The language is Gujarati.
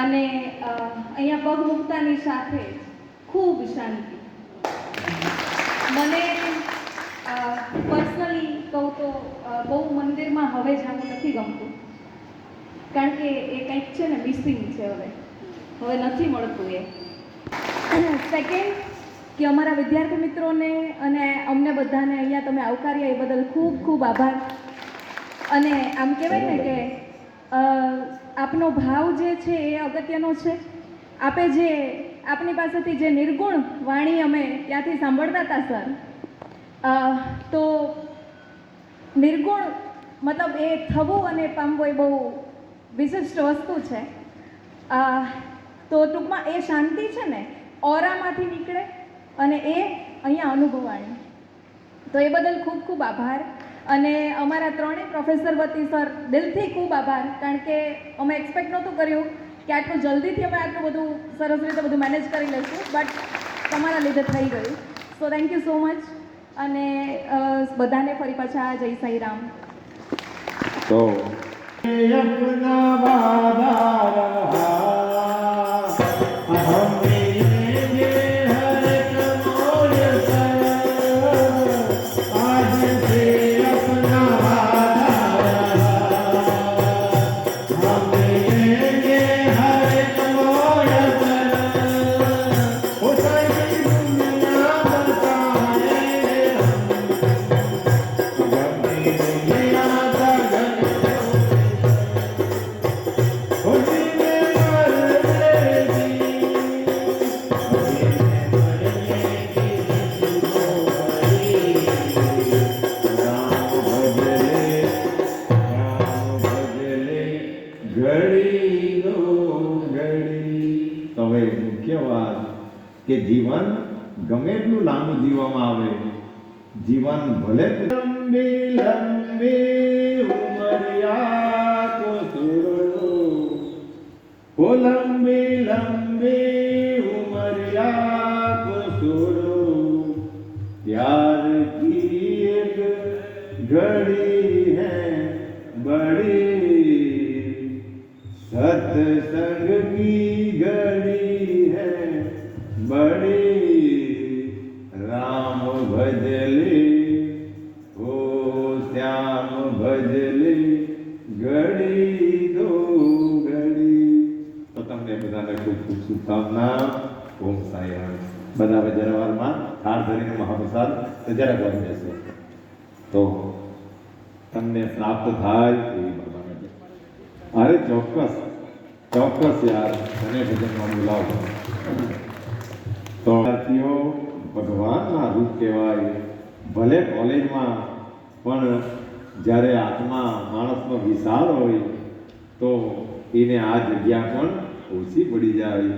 અને અહીંયા પગ મૂકતાની સાથે ખૂબ શાંતિ. મને પર્સનલી કહું તો બહુ મંદિરમાં હવે જવું નથી ગમતું, કારણ કે એ કંઈક છે ને મિસિંગ છે, હવે નથી મળતું એ. સેકન્ડ કે અમારા વિદ્યાર્થી મિત્રોને અને અમને બધાને અહીંયા તમે આવકાર્યા એ બદલ ખૂબ ખૂબ આભાર. અને આમ કહેવાય ને કે આપનો ભાવ જે છે એ અગત્યનો છે. આપની પાસેથી જે નિર્ગુણ વાણી અમે ત્યાંથી સાંભળતા હતા સર, તો નિર્ગુણ મતલબ એ થવું અને પામવું એ બહુ વિશિષ્ટ વસ્તુ છે. તો ટૂંકમાં એ શાંતિ છે ને ઓરામાંથી નીકળે અને એ અહીંયા અનુભવાણી. તો એ બદલ ખૂબ ખૂબ આભાર. અને અમારા ત્રણેય પ્રોફેસર વતી સર દિલથી ખૂબ આભાર, કારણ કે અમે એક્સપેક્ટ નહોતું કર્યું કે આટલું જલ્દીથી અમે આટલું બધું સરસ રીતે બધું મેનેજ કરી લઈશું, બટ તમારા લીધે થઈ ગયું. So thank you so much. અને બધાને ફરી પાછા જય સાઈ રામ. તો કે જીવન ગમે એટલું લાંબુ જીવવામાં આવે, જીવન ભલે લંબી લંબી ઉમરિયા તો સુરો, ઓ લંબી લંબી ઉમરિયા તો સુરો, प्यार की एक घड़ी है बड़ी, सत्संग की घड़ी है बड़ी, राम भजले ओ श्याम भजले घड़ी दो घड़ी. તો તમને બધાને ખૂબ ખૂબ શુભકામના. ઓમ સાઈ રામ. બધા વજરાવારમાં હાર ધરીને મહાપ્રસાદ જરા કરી દેશો તો તમને પ્રાપ્ત થાય એવી બાબા. અરે ચોક્કસ ચોક્કસ યાર, તને ભજનમાં બોલાવો. તો વિદ્યાર્થીઓ ભગવાનના રૂપ કહેવાય. ભલે કોલેજમાં પણ જ્યારે આત્મા માણસનો વિશાળ હોય તો એને આ જગ્યા પણ ઓછી પડી જાય.